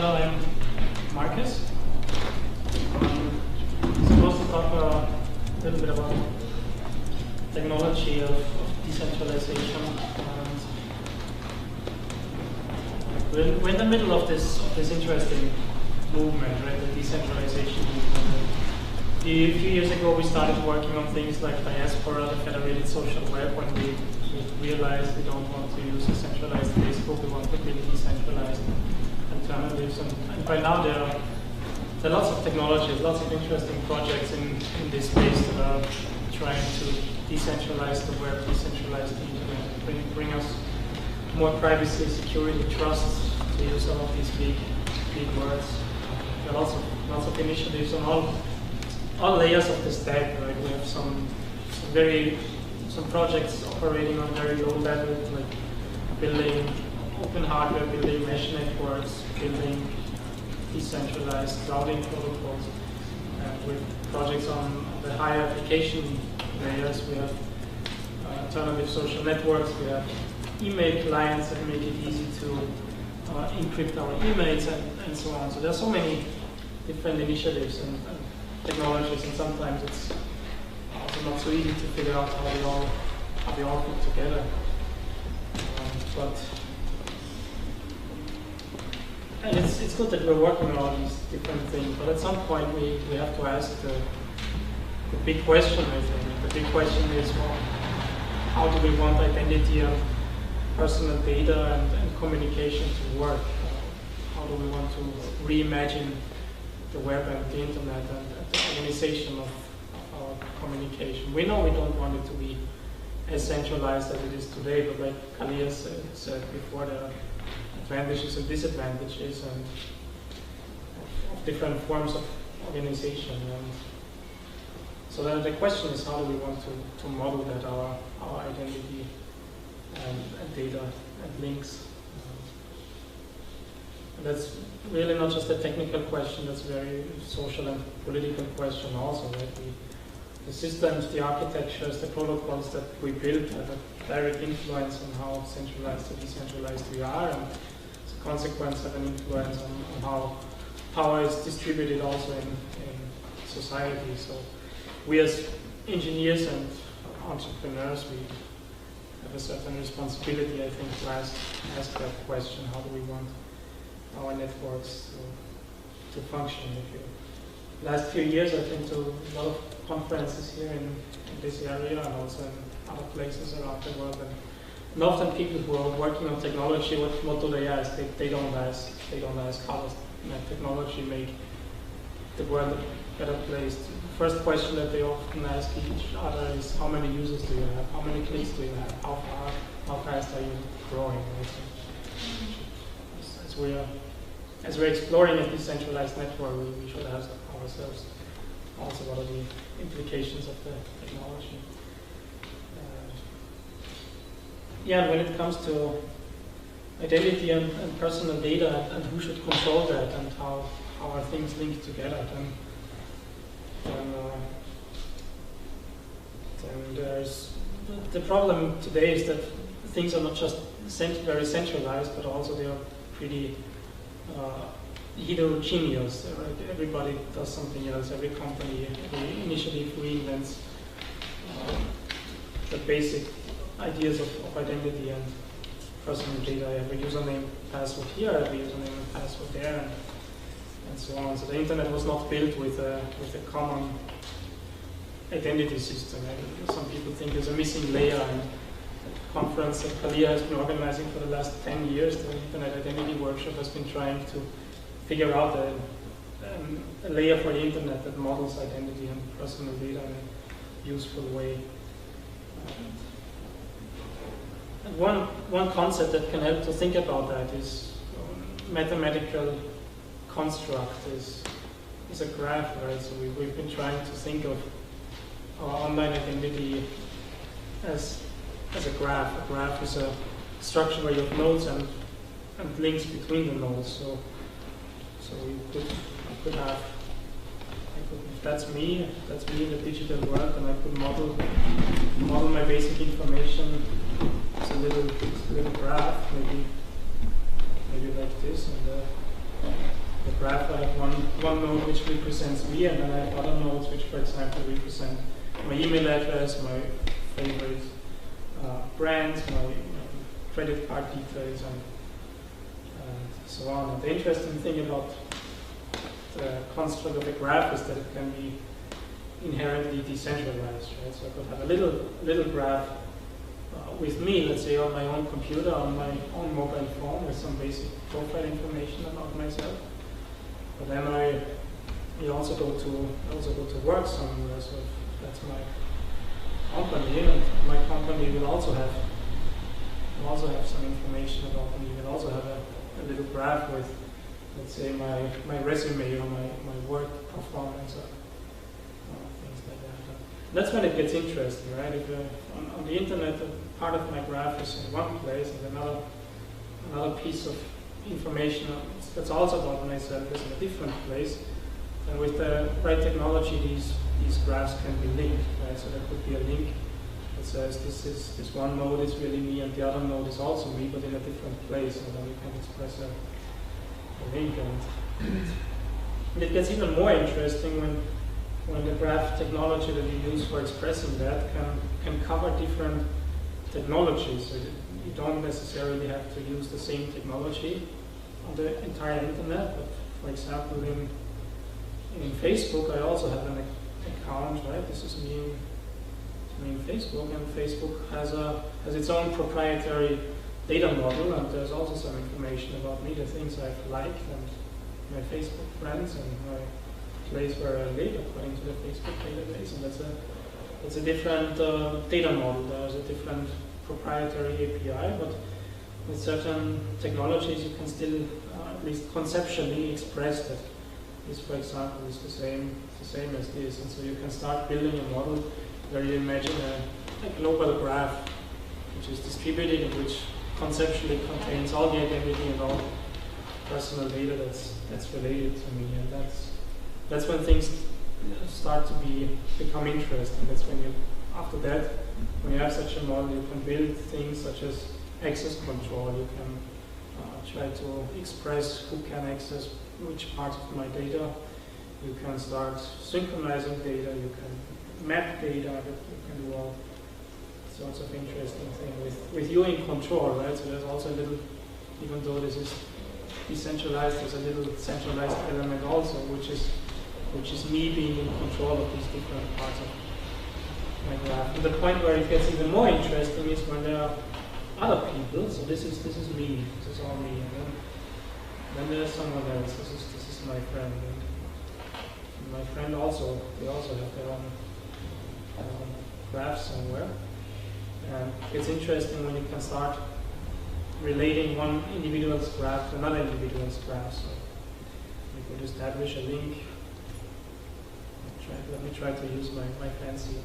Hello, I'm Markus. I'm supposed to talk a little bit about technology of decentralization. We're in the middle of this interesting movement, right? The decentralization movement. A few years ago, we started working on things like diaspora, the federated social web, when we realized we don't want to use a centralized Facebook, we want to build decentralized alternatives. And by now there are lots of technologies, lots of interesting projects in this space that are trying to decentralize the web, decentralize the internet, bring us more privacy, security, trust, to use some of these big words. There are lots of initiatives on all layers of the stack. Right? We have some projects operating on very low level, like building open hardware, building mesh networks, building decentralized routing protocols. With projects on the higher application layers, we have alternative social networks, we have email clients that make it easy to encrypt our emails and so on. So there are so many different initiatives and technologies, and sometimes it's also not so easy to figure out how they all fit together. And it's good that we're working on all these different things, but at some point we have to ask the big question, I think. The big question is, well, how do we want identity and personal data and communication to work? How do we want to reimagine the web and the internet and the organization of our communication? We know we don't want it to be as centralized as it is today, but like Kalia said before, there are advantages and disadvantages and of different forms of organization. And so the question is, how do we want to model that, our identity and data and links? And that's really not just a technical question, that's a very social and political question also, right? The systems, the architectures, the protocols that we build have a direct influence on how centralized or decentralized we are, and as a consequence have an influence on how power is distributed also in society. So we as engineers and entrepreneurs, we have a certain responsibility, I think, to ask that question: how do we want our networks to function? Last few years, I've been to a lot of conferences here in this area and also in other places around the world. And often people who are working on technology, what do they ask? They don't ask how does technology make the world a better place. The first question that they often ask each other is, how many users do you have? How many clicks do you have? How fast are you growing? As we're exploring a decentralized network, we should ask ourselves also what are the implications of the technology. And when it comes to identity and personal data and who should control that and how are things linked together, then there's the problem today is that things are not just very centralized, but also they are pretty heterogeneous. Right? Everybody does something else. Every company, every initiative reinvents the basic ideas of identity and personal data. I have a username, password here, I have a username and password there. and so on. So the internet was not built with a common identity system. Some people think there's a missing layer, and the conference that Kalia has been organizing for the last 10 years, the Internet Identity Workshop, has been trying to figure out a layer for the internet that models identity and personal data in a useful way. And one concept that can help to think about that is mathematical construct is a graph, right? So we've been trying to think of our online identity as a graph. A graph is a structure where you have nodes and links between the nodes. So I could have, if that's me in the digital world, and I could model my basic information as a little graph, maybe like this, and the graph, I have one node which represents me, and then I have other nodes which, for example, represent my email address, my favorite brands, my credit card details, and so on. And the interesting thing about the construct of a graph is that it can be inherently decentralized, right? So I could have a little graph with me, let's say on my own computer, on my own mobile phone, with some basic profile information about myself. But then I also go to work somewhere, so that's my company, and my company will also have some information about me. Will also have a little graph with, let's say, my resume or my work performance or things like that. And that's when it gets interesting, right? If on the internet, part of my graph is in one place, and another piece of information that's also about myself is in a different place. And with the right technology, these graphs can be linked, right? So there could be a link that says this one node is really me, and the other node is also me, but in a different place, and then we can express a link. And it gets even more interesting when the graph technology that you use for expressing that can cover different technologies. So you don't necessarily have to use the same technology on the entire internet, but for example, in Facebook, I also have an account, right? This is me in Facebook, and Facebook has its own proprietary data model, and there's also some information about me, the things I've liked, and my Facebook friends, and my place where I live according to the Facebook database. And that's a different data model. There's a different proprietary API, but with certain technologies you can still, at least conceptually, express that this, for example, is the same as this. And so you can start building a model where you imagine a global graph which is distributed and which conceptually contains all the identity and all personal data that's related to me. And that's when things start to become interesting. That's when you, after that, when you have such a model, you can build things such as access control. You can try to express who can access which parts of my data. You can start synchronizing data. You can map data. You can do all sorts of interesting things with you in control, right? So there's also a little, even though this is decentralized, there's a little centralized element also, which is me being in control of these different parts of my graph. And the point where it gets even more interesting is when there are other people. So this is me. This is all me. And then there's someone else. This is my friend. And my friend also. They also have their own graph somewhere. And it's interesting when you can start relating one individual's graph to another individual's graph. So you could establish a link. Let me try to use my fancy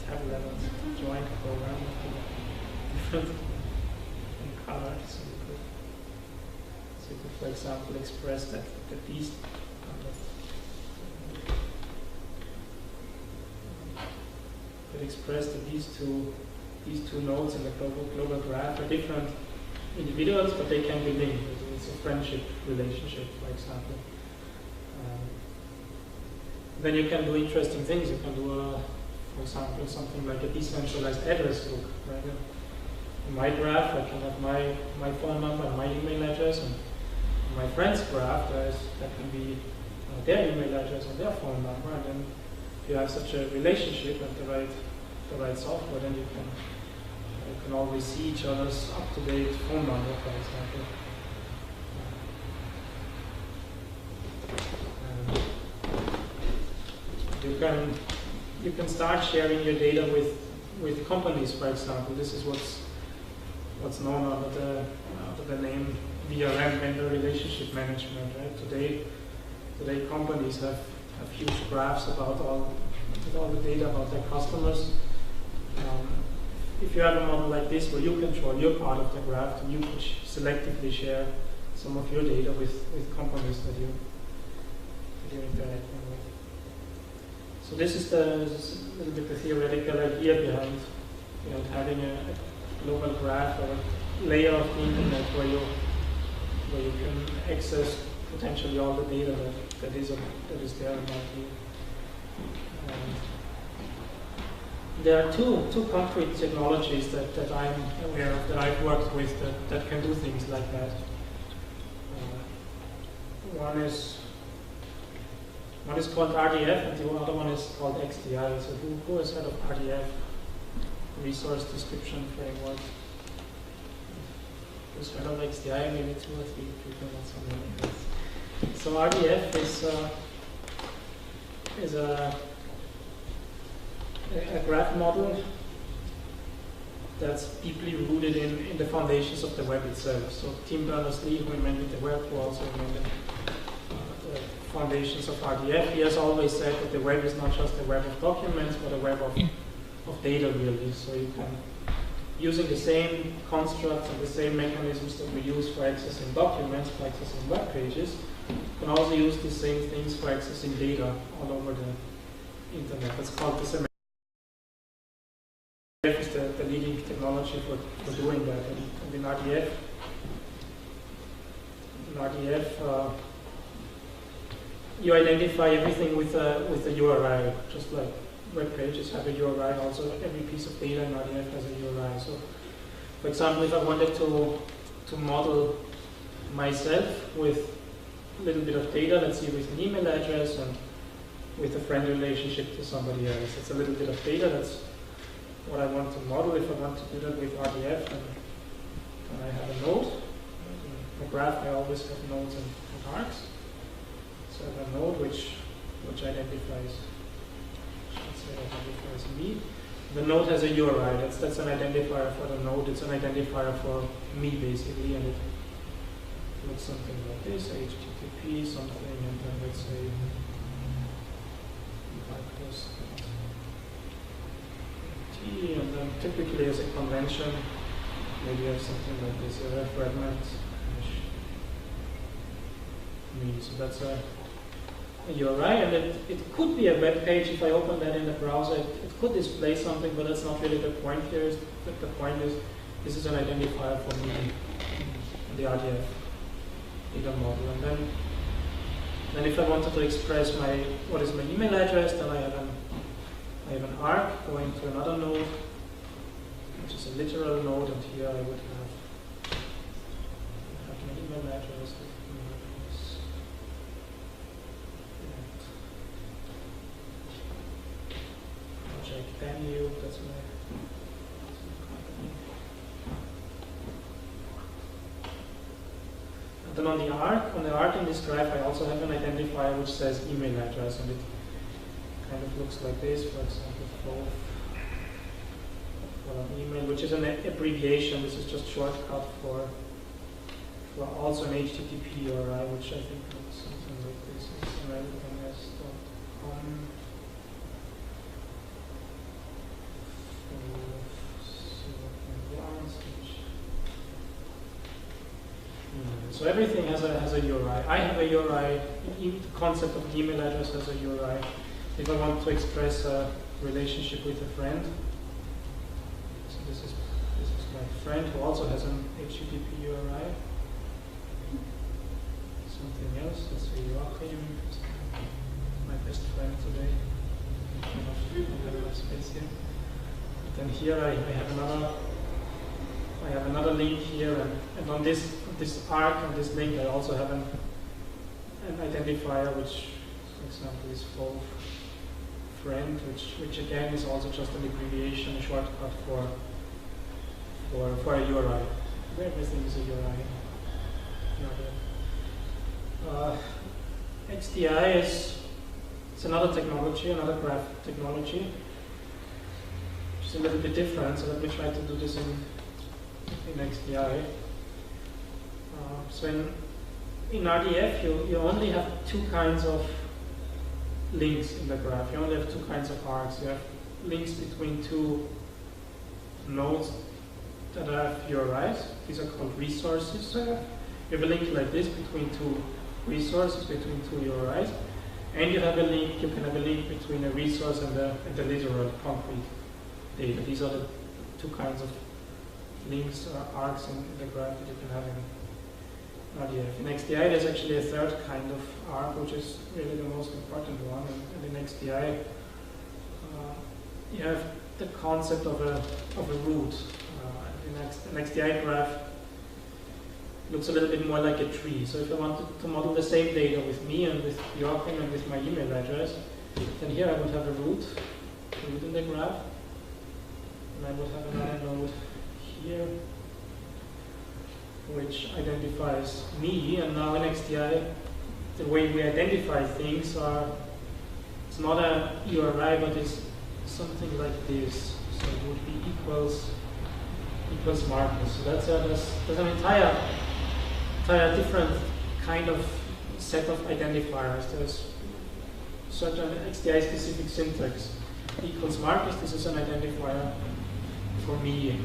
tablet and join program with different colors. So you could, for example, express that these these two nodes in the global graph are different individuals, but they can be linked. It's a friendship relationship, for example. Then you can do interesting things. You can do, for example, something like a decentralized address book. Right? In my graph, I can have my phone number and my email address, and in my friend's graph, that can be their email address and their phone number, and then if you have such a relationship and the right software, then you can always see each other's up-to-date phone number, for example. You can start sharing your data with companies, for example. This is what's known under the name VRM, vendor relationship management. Right? Today companies have huge graphs about all the data about their customers. If you have a model like this where you control your part of the graph, then you can selectively share some of your data with companies that you're interacting with. So this is a little bit the theoretical idea behind having a global graph or a layer of the internet where you can access potentially all the data that is there about you. There are two concrete technologies that I'm aware of, that I've worked with, that can do things like that. One is called RDF, and the other one is called XDI. So who has heard of RDF? Resource Description Framework. Who's heard of XDI? Maybe 2 or 3 people or something like that. So RDF is a graph model that's deeply rooted in the foundations of the web itself. So Tim Berners-Lee, who invented the web, who also invented the foundations of RDF, he has always said that the web is not just a web of documents, but a web of data, really. So you can, using the same constructs and the same mechanisms that we use for accessing documents, for accessing web pages, you can also use the same things for accessing data all over the internet. That's called the is the leading technology for doing that. And in RDF, you identify everything with a URI, just like web pages have a URI. Also, every piece of data in RDF has a URI. So, for example, if I wanted to model myself with a little bit of data, let's see, with an email address and with a friend relationship to somebody else, it's a little bit of data. That's what I want to model. If I want to do that with RDF, then I have a node. In a graph, I always have nodes and arcs. So I have a node which identifies, let's say, identifies me. The node has a URI. That's an identifier for the node. It's an identifier for me, basically, and it looks something like this: HTTP something, and then let's say Markus. And then typically as a convention, maybe you have something like this, a fragment me. So that's a URI, and it could be a web page. If I open that in the browser, it could display something, but that's not really the point here. The point is, this is an identifier for me, the RDF data model. And then if I wanted to express what is my email address, then I have an arc going to another node, which is a literal node, and here I would have my email address. Project Danube, that's my company. And then on the arc in this graph, I also have an identifier which says email address, and it kind of looks like this, for example, for an email, which is an abbreviation. This is just shortcut for also an HTTP URI, which I think looks something like this. It's So everything has a URI. I have a URI. The concept of an email address has a URI. If I want to express a relationship with a friend, so this is my friend who also has an HTTP URI. Something else. Let's say Joachim, my best friend today. Space here. Then here I have another link here, and on this arc and this link I also have an identifier which For example, is faux friend, which again is also just an abbreviation, a shortcut for a URI. Everything is a URI. XDI is another technology, another graph technology, which is a little bit different. So let me try to do this in XDI. So in RDF, you only have two kinds of links in the graph. You only have two kinds of arcs. You have links between two nodes that have URIs. These are called resources. So you have a link like this between two resources, between two URIs, and you have a link. You can have a link between a resource and the literal concrete data. These are the two kinds of links or arcs in the graph that you can have in RDF. In XDI, there's actually a third kind of arc, which is really the most important one. And in XDI, you have the concept of a root. An XDI graph looks a little bit more like a tree. So if I wanted to model the same data with me and with Joachim and with my email address, then here I would have a root in the graph, and I would have another node here, which identifies me. And now in XDI, the way we identify things it's not a URI, but it's something like this. So it would be equals Markus. So that's an entire different kind of set of identifiers. There's such an XDI specific syntax. Equals Markus, this is an identifier for me.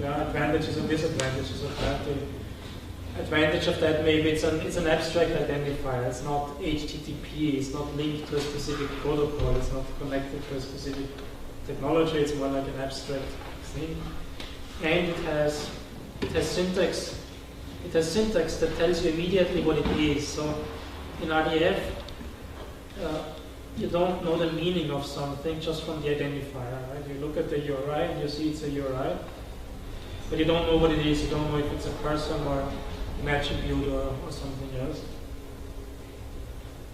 There are advantages and disadvantages of that. The advantage of that, maybe it's an abstract identifier. It's not HTTP. It's not linked to a specific protocol. It's not connected to a specific technology. It's more like an abstract thing. And it has syntax. It has syntax that tells you immediately what it is. So in RDF, you don't know the meaning of something just from the identifier. Right? You look at the URI and you see it's a URI. But you don't know what it is. You don't know if it's a person or an attribute or something else.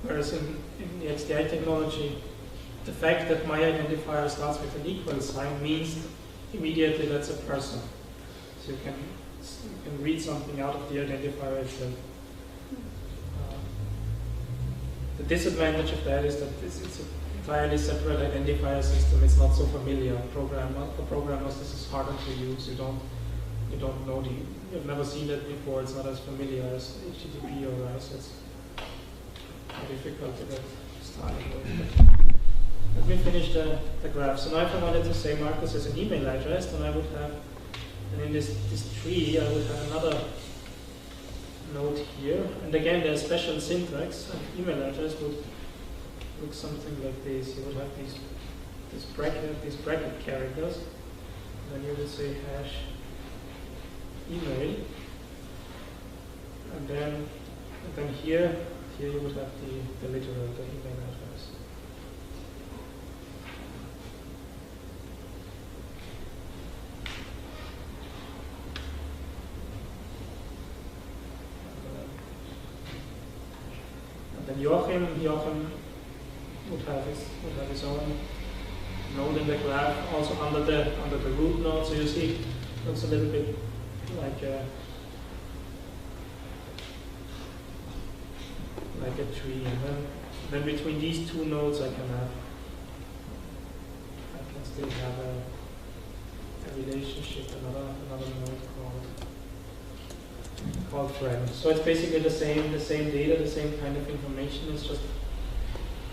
Whereas in the XDI technology, the fact that my identifier starts with an equal sign means immediately that's a person. So you can read something out of the identifier itself. The disadvantage of that is that it's an entirely separate identifier system. It's not so familiar. For programmers, this is harder to use. You don't know you've never seen that before. It's not as familiar as HTTP or RISE. It's difficult to get started with. Let me finish the graph. So now if I wanted to say Markus as an email address, then I would have, and in this tree, I would have another node here. And again, there's special syntax. An email address would look something like this. You would have these bracket characters. And then you would say hash email. And then here you would have the literal, the email address. And then Joachim would have his own node in the graph, also under the root node. So you see, it looks a little bit like a tree. And then between these two nodes, I can still have a relationship, another node called friend. So it's basically the same data, the same kind of information. It's just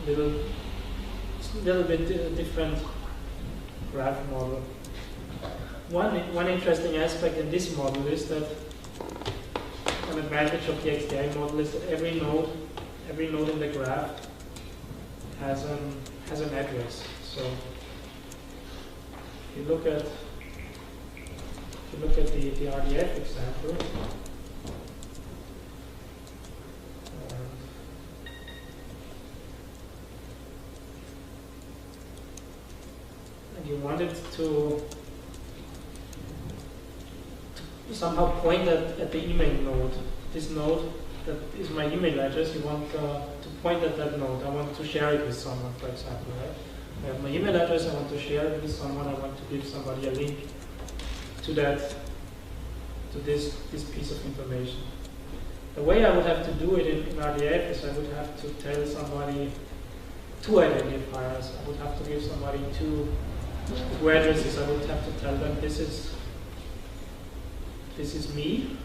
a little bit different graph model. One interesting aspect in this model is that an advantage of the XDI model is that every node in the graph has an address. So if you look at the RDF example, and you wanted to somehow point at the email node. This node that is my email address. You want to point at that node. I want to share it with someone, for example, right? I have my email address. I want to share it with someone. I want to give somebody a link to that, to this piece of information. The way I would have to do it in RDF is I would have to tell somebody two identifiers. I would have to give somebody two addresses. I would have to tell them this is me.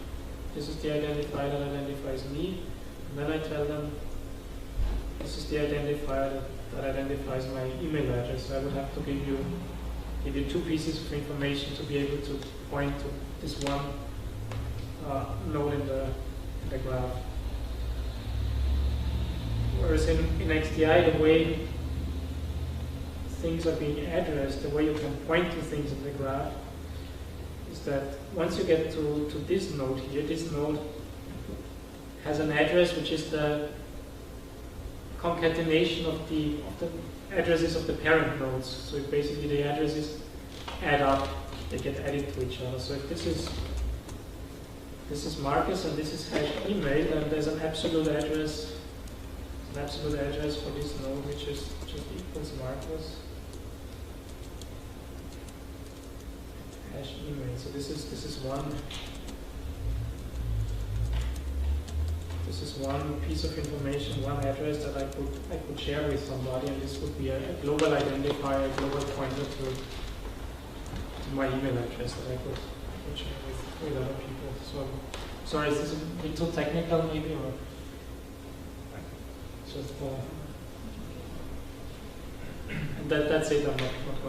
This is the identifier that identifies me. And then I tell them this is the identifier that identifies my email address. So I would have to give you two pieces of information to be able to point to this one node in the graph. Whereas in XDI, the way things are being addressed, the way you can point to things in the graph, is that once you get to this node here, this node has an address which is the concatenation of the addresses of the parent nodes. So basically the addresses add up, they get added to each other. So if this is Markus and this is hash email, then there's an absolute address for this node which is just equals Markus hash email. So this is one piece of information, one address that I could share with somebody, and this would be a global identifier, a global pointer to my email address that I could share with other people. So sorry, is this a bit too technical maybe, or just and that's it. I'm not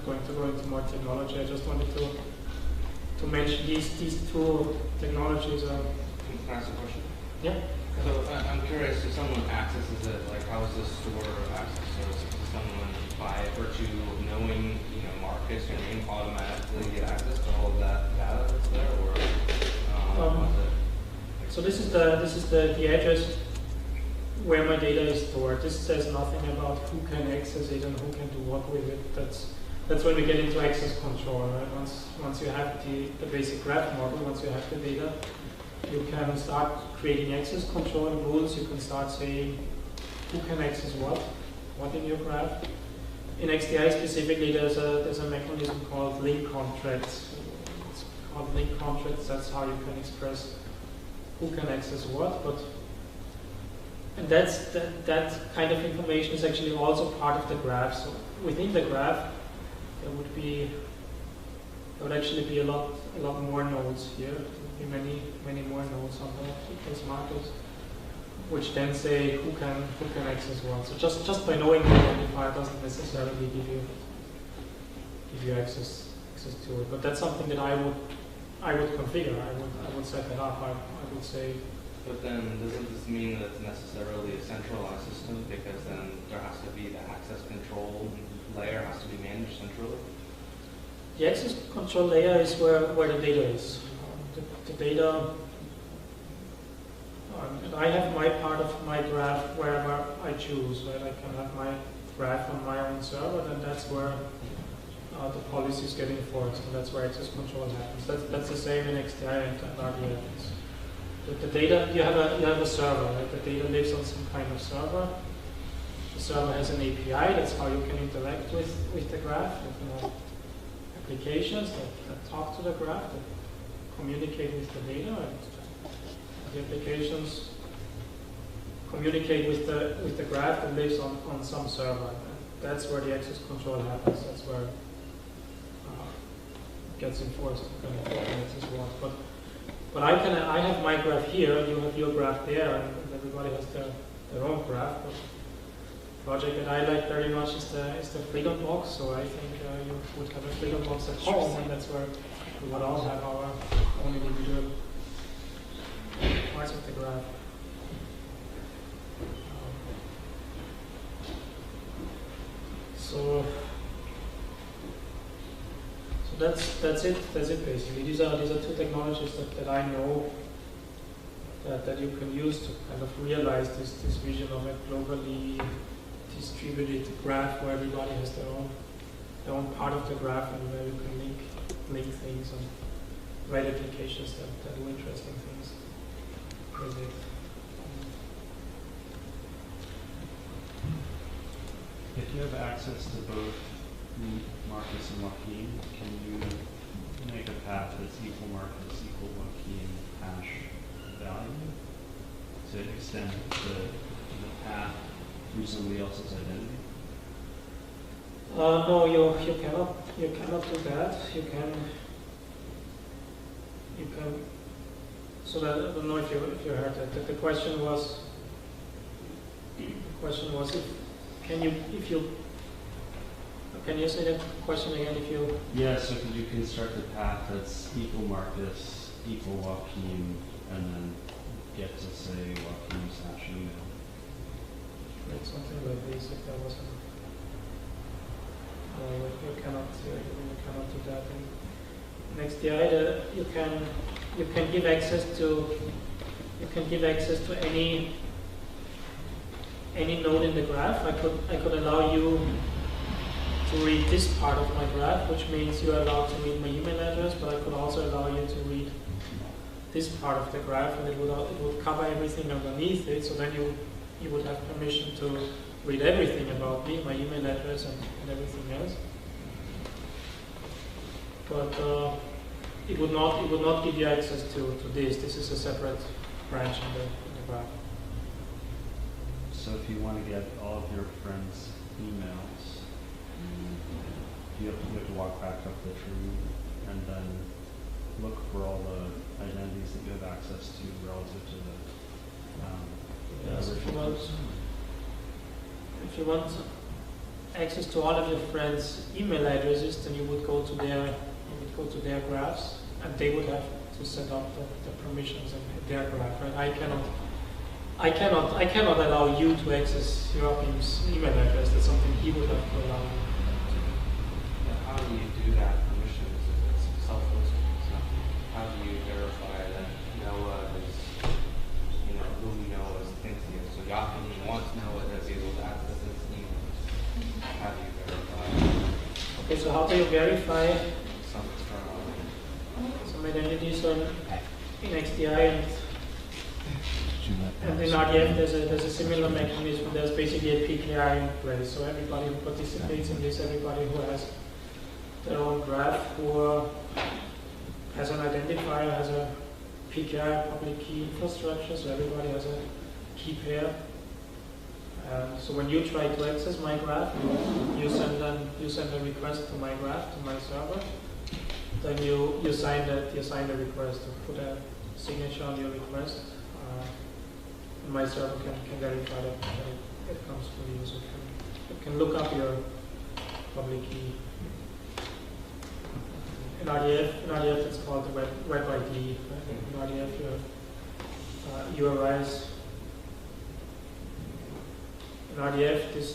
going to go into more technology. I just wanted to mention these two technologies are. Can I ask a question? Yeah. So I'm curious, if someone accesses it, like how is this store access? So is someone by virtue of knowing, Markus, your name, automatically get access to all of that data that's there, or so this is the address where my data is stored. This says nothing about who can access it and who can do what with it. That's when we get into access control, right? Once you have the basic graph model, once you have the data, you can start creating access control rules. You can start saying who can access what in your graph. In XDI specifically, there's a mechanism called link contracts. It's called link contracts. That's how you can express who can access what. And that kind of information is actually also part of the graph. So within the graph, there would actually be a lot more nodes here. There would be many more nodes on the equals Markus, which then say who can access what. So just by knowing the identifier doesn't necessarily give you access to it. But that's something that I would configure. I would set that up. I would say. But then doesn't this mean that it's necessarily a centralized system, because then there has to be the access control layer has to be managed centrally? The access control layer is where the data is. The data, and I have my part of my graph wherever I choose, right? I can have my graph on my own server, and that's where the policies get enforced, and that's where access control happens. That's the same in XDI and RDF. With the data, you have a server, right? The data lives on some kind of server. The server has an API. That's how you can interact with the graph. You can have applications that talk to the graph, that communicate with the data, and the applications communicate with the graph that lives on some server. That's where the access control happens. That's where it gets enforced. But I have my graph here, and you have your graph there, and everybody has their own graph. But the project that I like very much is the Freedom Box. So I think you would have a Freedom Box at home, and that's where we would all have our own individual parts of the graph. So that's it basically. These are two technologies that I know that you can use to kind of realize this vision of a globally distributed graph where everybody has their own part of the graph, and where you can link things and write applications that do interesting things. with it. If you have access to both Markus and Joachim, can you make a path that's equal Markus, equal Joachim hash value to extend the path through somebody else's identity? No, you cannot do that. You can. So that, I don't know if you heard that. The question was can you say that question again? If you so if you construct a path that's equal Markus, equal Joachim, and then get to say Joachim's hash email. make something like this, if there was you cannot do that. In XDI, you can give access to any node in the graph. I could allow you to read this part of my graph, which means you are allowed to read my email address, but I could also allow you to read this part of the graph, and it would cover everything underneath it. So then you would have permission to read everything about me, my email address, and everything else. But it would not give you access to this. This is a separate branch in the graph. So if you want to get all of your friends' emails, you have to walk back up the tree and then look for all the identities that you have access to relative to the original. If you want access to all of your friends' email addresses, then you would go to their graphs, and they would have to set up the permissions in their graph. Right? I cannot allow you to access Joachim's email address. That's something he would have to allow you. How do you do that permissions if it's self-hosted? So how do you verify that Noah is, who we know as thinks he is? So Joachim wants Noah that's able to access his emails. How do you verify? Okay, so how do you verify Some external identities in XDI and in RDF? There's a similar mechanism. There's basically a PKI in place. So everybody who participates in this, everybody who has their own graph, who has an identifier, has a PKI, public key infrastructure, so everybody has a key pair. So when you try to access my graph, you send a request to my graph, to my server. Then you sign the request, to put a signature on your request. And my server can verify that it comes from you. So it can look up your public key. In RDF it's called the web ID. In RDF URIs. In RDF, this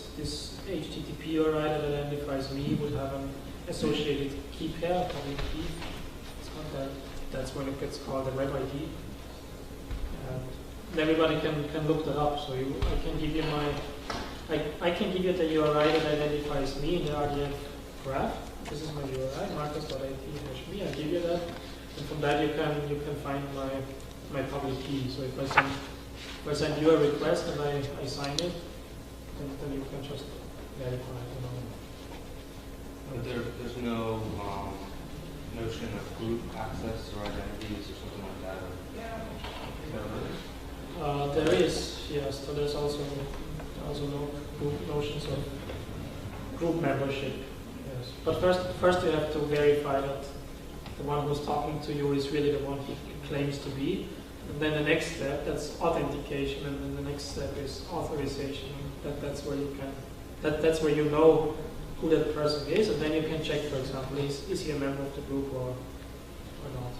HTTP URI that identifies me would have an associated key pair, public key. It's called that. That's when it gets called the web ID. And everybody can look that up. So I can give you the URI that identifies me in the RDF graph. This is my URI, markus.it/me. I give you that, and from that you can find my public key. So if I send you a request and I sign it, then you can just verify. But there's no notion of group access or identities or something like that. There is, yes. So there's also no notions of group membership. Yes. But first you have to verify that the one who's talking to you is really the one he claims to be. And then the next step, that's authentication, and then the next step is authorization. That's where you can, that's where you know who that person is, and then you can check, for example, is he a member of the group or not.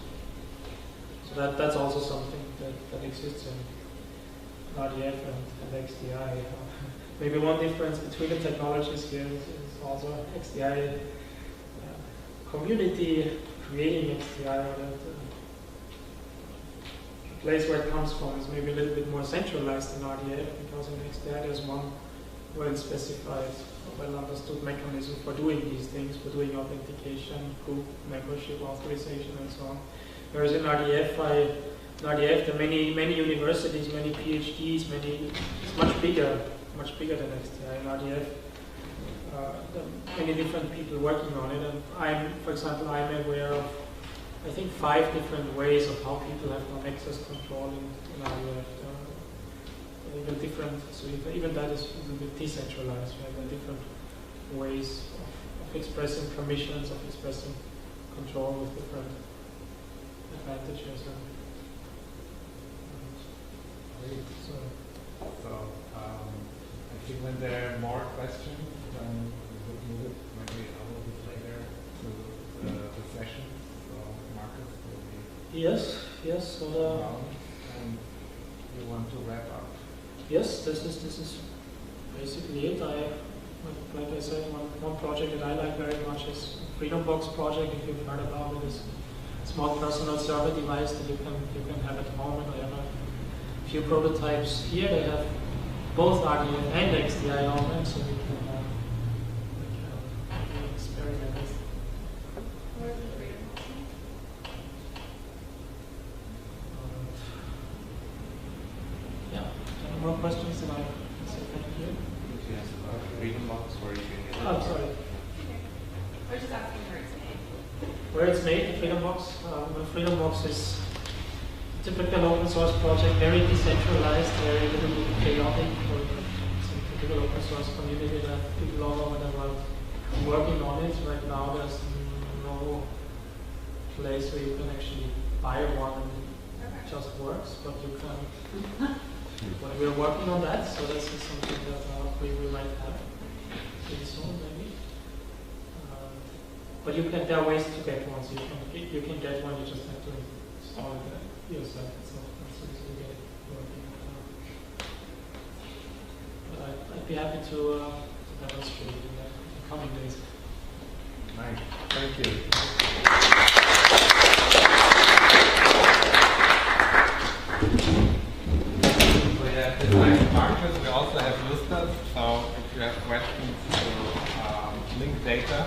So that's also something that exists in RDF and XDI. Maybe one difference between the technologies here is also XDI community creating XDI, or the place where it comes from is maybe a little bit more centralized in RDF, because in XDI there's one well-specified, well-understood mechanism for doing these things, for doing authentication, group membership, authorization, and so on. Whereas in RDF, there are many universities, many PhDs, it's much bigger than XDI. In RDF, there are many different people working on it, and for example, I'm aware of, I think, 5 different ways of how people have done access control in RDF. Even different, so even that is a little bit decentralized. Right? There are different ways of expressing permissions, of expressing control with different advantages. I think when there are more questions, then we would move it maybe a little bit later to the session. So Markus will be Yes. So around, and you want to wrap up. yes, this is basically it. Like I said, one project that I like very much is FreedomBox project. If you've heard about it, it's a small personal server device that you can have at home. And I have a few prototypes here. They have both RDF and XDI on them, so we can experiment with. Where's the FreedomBox? Yeah. Any more questions? Then I say thank you. Yes, FreedomBox, where you can get it. I'm sorry. Okay. I was just asking where it's made. Where it's made, the FreedomBox. The FreedomBox is a typical open source project, very decentralized, very little bit chaotic. It's a typical open source community that people all over the world are working on it. Right now, there's no place where you can actually buy one and it just works, but you can. Well, we're working on that, so this is something that we might have pretty soon, maybe. But there are ways to get one. So you can get one. You just have to install it yourself. It's not so easy to get it working. But I'd be happy to demonstrate in the coming days. Nice. Thank you. Markus, we also have listers, so if you have questions to link data,